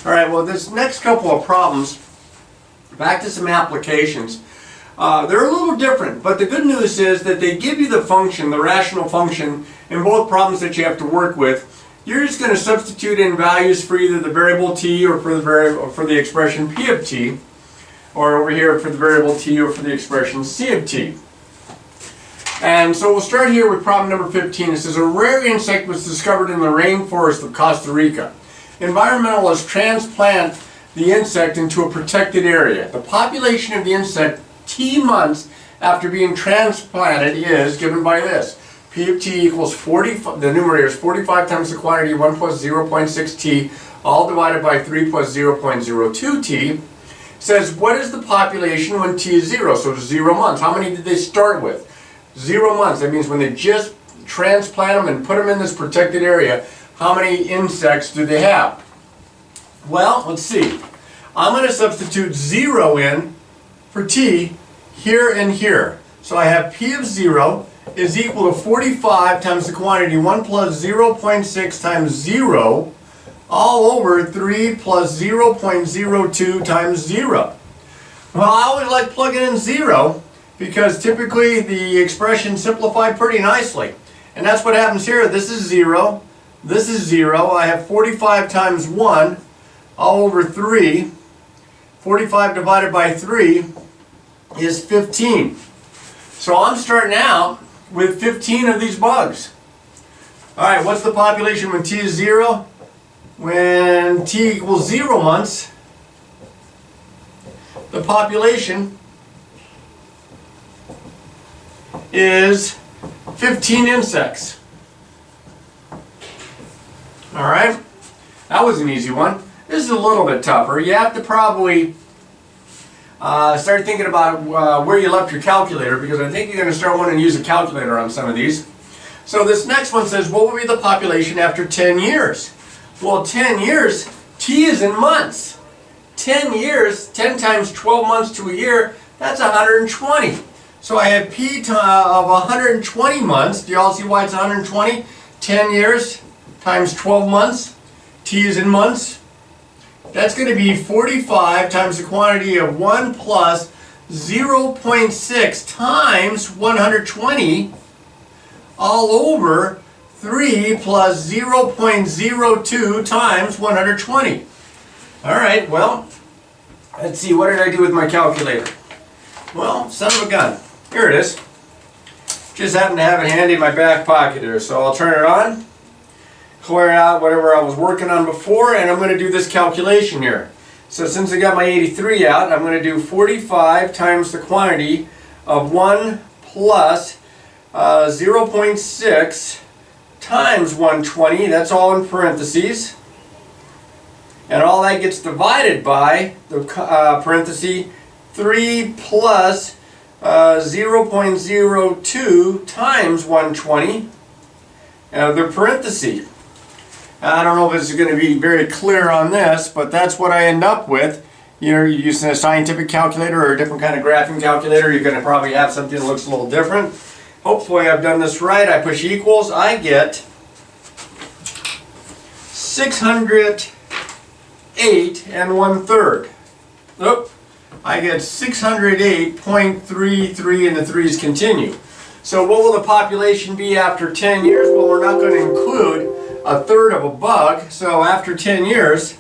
All right, well, this next couple of problems, back to some applications. They're a little different, but the good news is that they give you the function, the rational function, in both problems that you have to work with. You're just going to substitute in values for either the variable t or for the expression p of t, or over here for the variable t or for the expression c of t. And so we'll start here with problem number 15. It says a rare insect was discovered in the rainforest of Costa Rica. Environmentalists transplant the insect into a protected area. The population of the insect t months after being transplanted is given by this. P of t equals 40, the numerator is 45 times the quantity 1 plus 0.6 t, all divided by 3 plus 0.02 t. Says, what is the population when t is 0? So 0 months. How many did they start with? 0 months. That means when they just transplant them and put them in this protected area, how many insects do they have? Well, let's see. I'm going to substitute 0 in for t here and here. So I have p of 0 is equal to 45 times the quantity 1 plus 0.6 times 0 all over 3 plus 0.02 times 0. Well, I always like plugging in 0 because typically the expressions simplify pretty nicely. And that's what happens here. This is 0. This is 0. I have 45 times 1 all over 3. 45 divided by 3 is 15. So I'm starting out with 15 of these bugs. Alright, what's the population when t is 0? When t equals 0 months, the population is 15 insects. Alright, that was an easy one. This is a little bit tougher. You have to probably start thinking about where you left your calculator, because I think you're going to start wanting to use a calculator on some of these. So this next one says, what will be the population after 10 years? Well, 10 years, t is in months. 10 years, 10 times 12 months to a year, that's 120. So I have p of 120 months. Do you all see why it's 120? 10 years times 12 months. T is in months. That's going to be 45 times the quantity of 1 plus 0.6 times 120 all over 3 plus 0.02 times 120. Alright, well, let's see, what did I do with my calculator? Well, son of a gun. Here it is. Just happen to have it handy in my back pocket here, so I'll turn it on, clear out whatever I was working on before, and I'm going to do this calculation here. So since I got my 83 out, I'm going to do 45 times the quantity of 1 plus 0.6 times 120, that's all in parentheses, and all that gets divided by the parenthesis 3 plus 0.02 times 120, the parenthesis. I don't know if it's going to be very clear on this, but that's what I end up with. You're using a scientific calculator or a different kind of graphing calculator, you're going to probably have something that looks a little different. Hopefully I've done this right. I push equals. I get 608 and 1/3. Oop. I get 608.33 and the 3's continue. So what will the population be after 10 years? Well, we're not going to include 1/3 of a bug. So after 10 years,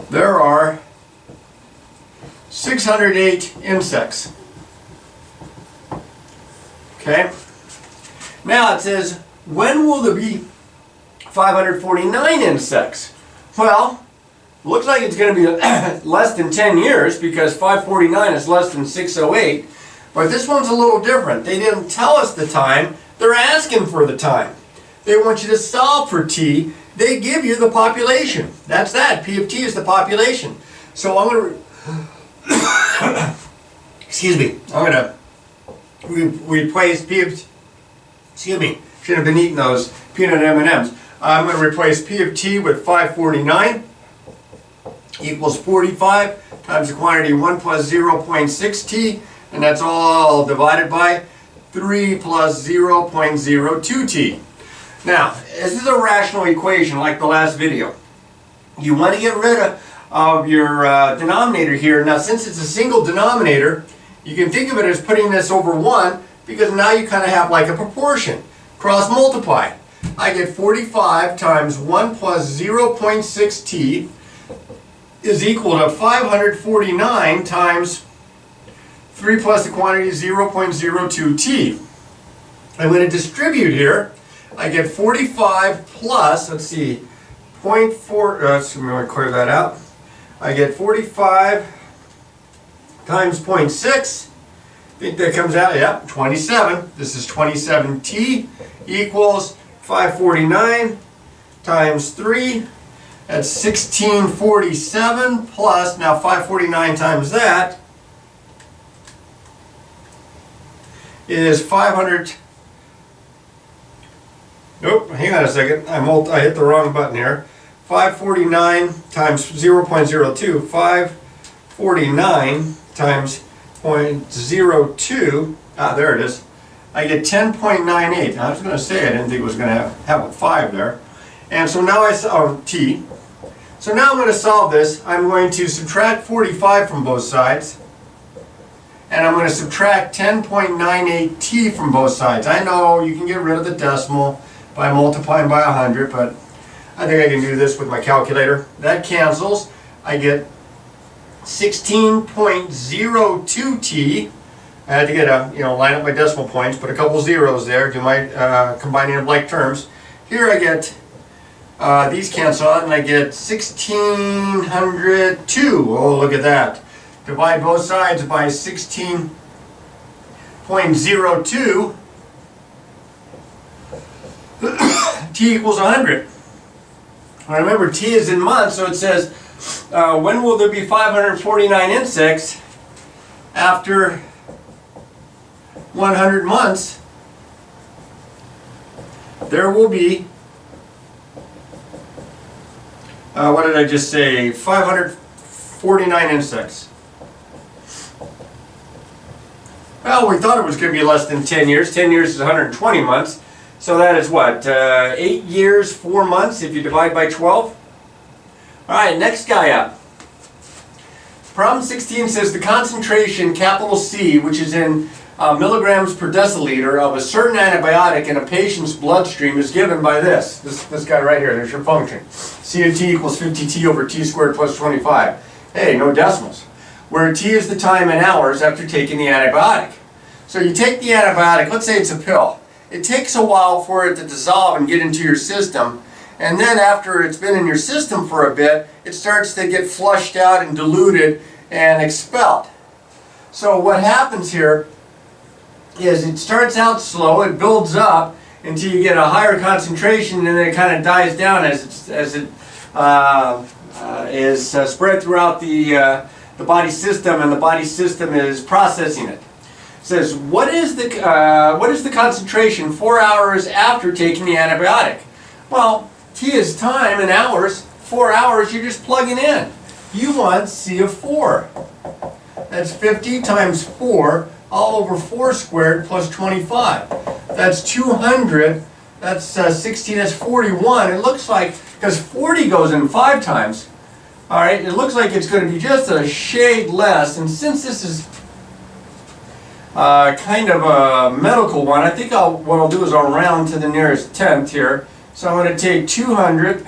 there are 608 insects. Okay. Now it says, when will there be 549 insects? Well, looks like it's going to be less than 10 years because 549 is less than 608. But this one's a little different. They didn't tell us the time. They're asking for the time. They want you to solve for t. They give you the population. That's that. P of t is the population. So I'm going to excuse me. I'm going to replace P of t. Excuse me. Should have been eating those peanut M&Ms. I'm going to replace P of t with 549 equals 45 times the quantity 1 plus 0.6 t, and that's all divided by 3 plus 0.02 t. Now, this is a rational equation like the last video. You want to get rid of your denominator here. Now, since it's a single denominator, you can think of it as putting this over 1, because now you kind of have like a proportion. Cross multiply. I get 45 times 1 plus 0.6t is equal to 549 times 3 plus the quantity 0.02t. I'm going to distribute here. I get 45 plus, let's see, 0.4, let me clear that out. I get 45 times 0.6. I think that comes out, yeah, 27. This is 27t equals 549 times 3. That's 1647 plus, now 549 times that is 500. Nope, hang on a second. I hit the wrong button here. 549 times 0.02. 549 times 0.02. Ah, there it is. I get 10.98. I was going to say I didn't think it was going to have a 5 there. And so now t. So now I'm going to solve this. I'm going to subtract 45 from both sides. And I'm going to subtract 10.98t from both sides. I know you can get rid of the decimal by multiplying by 100, but I think I can do this with my calculator. That cancels. I get 16.02t. I had to get line up my decimal points, put a couple zeros there, do my combining of like terms. Here I get, these cancel out, and I get 1602. Oh, look at that. Divide both sides by 16.02. T equals 100. Now remember, T is in months, so it says, when will there be 549 insects after 100 months? There will be, what did I just say, 549 insects. Well, we thought it was going to be less than 10 years. 10 years is 120 months. So that is what, 8 years, 4 months if you divide by 12? Alright, next guy up. Problem 16 says the concentration, capital C, which is in milligrams per deciliter of a certain antibiotic in a patient's bloodstream is given by this guy right here. There's your function. C of t equals 50t over t squared plus 25. Hey, no decimals. Where t is the time in hours after taking the antibiotic. So you take the antibiotic, let's say it's a pill. It takes a while for it to dissolve and get into your system, and then after it's been in your system for a bit, it starts to get flushed out and diluted and expelled. So what happens here is it starts out slow, it builds up until you get a higher concentration, and then it kind of dies down as it is spread throughout the body system, and the body system is processing it. It says, what is the concentration 4 hours after taking the antibiotic? Well, T is time in hours. 4 hours, you're just plugging in. You want C of 4. That's 50 times 4, all over 4 squared plus 25. That's 200. That's 16. That's 41. It looks like, because 40 goes in 5 times, all right, it looks like it's going to be just a shade less. And since this is kind of a medical one, I think what I'll do is I'll round to the nearest tenth here. So I'm going to take 200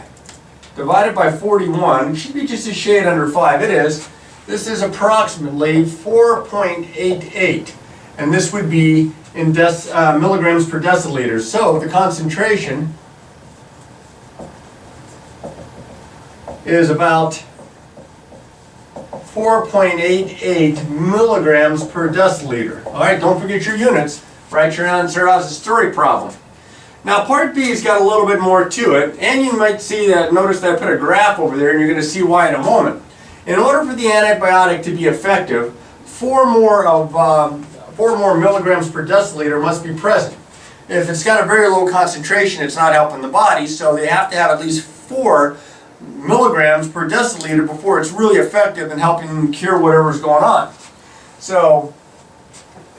divided by 41. It should be just a shade under 5. It is. This is approximately 4.88. And this would be in milligrams per deciliter. So the concentration is about 4.88 milligrams per deciliter. All right, don't forget your units. Write your answer as a story problem. Now, part B has got a little bit more to it, and you might see that. Notice that I put a graph over there, and you're going to see why in a moment. In order for the antibiotic to be effective, 4 more milligrams per deciliter must be present. If it's got a very low concentration, it's not helping the body, so they have to have at least 4 milligrams per deciliter before it's really effective in helping cure whatever's going on. So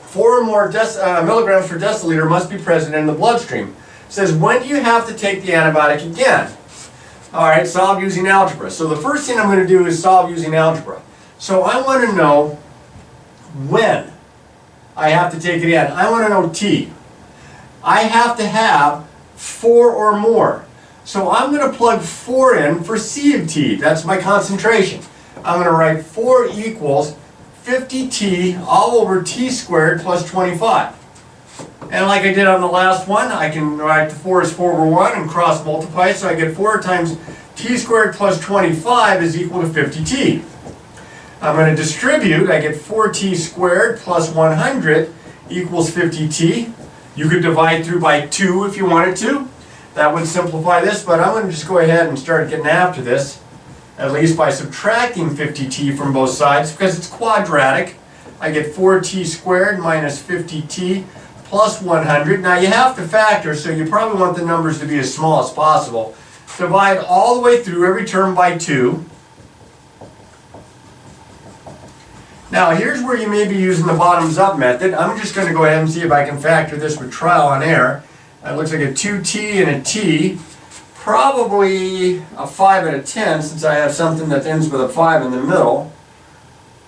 4 more milligrams per deciliter must be present in the bloodstream. It says, when do you have to take the antibiotic again? All right, solve using algebra. So the first thing I'm going to do is solve using algebra. So I want to know when I have to take it in. I want to know t. I have to have 4 or more. So I'm going to plug 4 in for c of t. That's my concentration. I'm going to write 4 equals 50t all over t squared plus 25. And like I did on the last one, I can write the 4 is 4 over 1 and cross multiply, so I get 4 times t squared plus 25 is equal to 50t. I'm going to distribute, I get 4t squared plus 100 equals 50t. You could divide through by 2 if you wanted to. That would simplify this, but I'm going to just go ahead and start getting after this, at least by subtracting 50t from both sides, because it's quadratic. I get 4t squared minus 50t plus 100. Now you have to factor, so you probably want the numbers to be as small as possible. Divide all the way through every term by 2. Now here's where you may be using the bottoms up method. I'm just going to go ahead and see if I can factor this with trial and error. That looks like a 2t and a t. Probably a 5 and a 10, since I have something that ends with a 5 in the middle.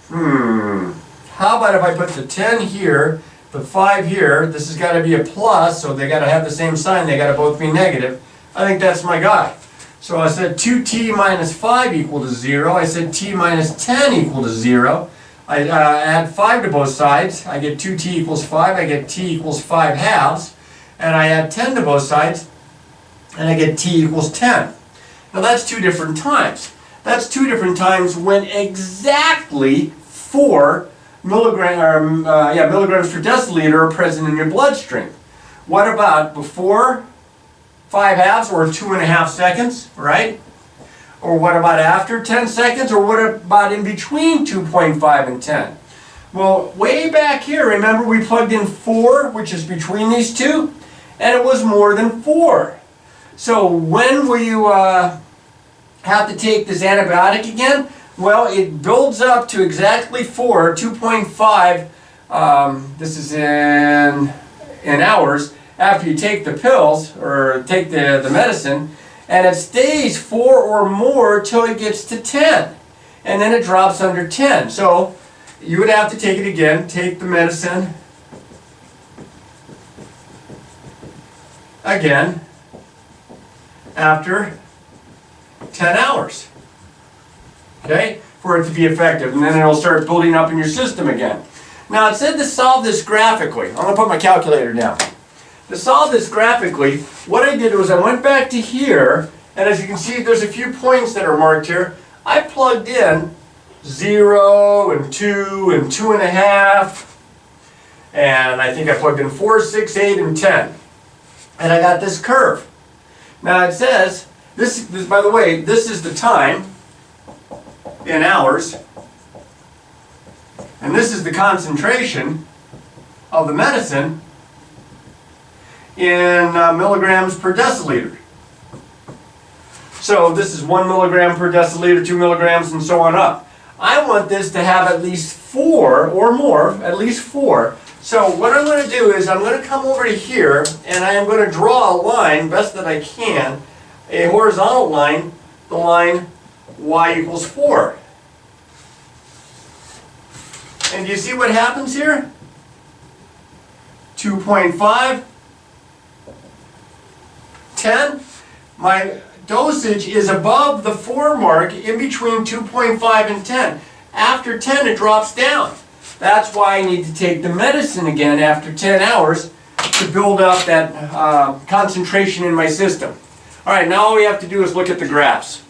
How about if I put the 10 here, the 5 here, this has got to be a plus, so they got to have the same sign, they got to both be negative. I think that's my guy. So I said 2t minus 5 equal to 0. I said t minus 10 equal to 0. I add 5 to both sides. I get 2t equals 5. I get t equals 5 halves. And I add 10 to both sides, and I get t equals 10. Now that's 2 different times. That's 2 different times when exactly 4 milligrams per deciliter are present in your bloodstream. What about before 5 halves or 2.5 seconds, right? Or what about after 10 seconds? Or what about in between 2.5 and 10? Well, way back here, remember we plugged in 4, which is between these two, and it was more than 4. So when will you have to take this antibiotic again? Well, it builds up to exactly 4, 2.5, this is in hours, after you take the pills, or take the medicine, and it stays 4 or more till it gets to 10. And then it drops under 10. So you would have to take it again, take the medicine again after 10 hours. Okay? For it to be effective. And then it'll start building up in your system again. Now it said to solve this graphically. I'm going to put my calculator down. To solve this graphically, what I did was I went back to here, and as you can see there's a few points that are marked here. I plugged in 0 and 2 and 2.5, and I think I plugged in 4, 6, 8, and 10. And I got this curve. Now it says, this by the way, this is the time in hours, and this is the concentration of the medicine in milligrams per deciliter. So this is 1 milligram per deciliter, 2 milligrams, and so on up. I want this to have at least 4 or more, at least 4. So what I'm going to do is I'm going to come over to here, and I am going to draw a line, best that I can, a horizontal line, the line y equals 4. And do you see what happens here? 2.5, 10. My dosage is above the 4 mark, in between 2.5 and 10. After 10 it drops down. That's why I need to take the medicine again after 10 hours to build up that concentration in my system. Alright, now all we have to do is look at the graphs.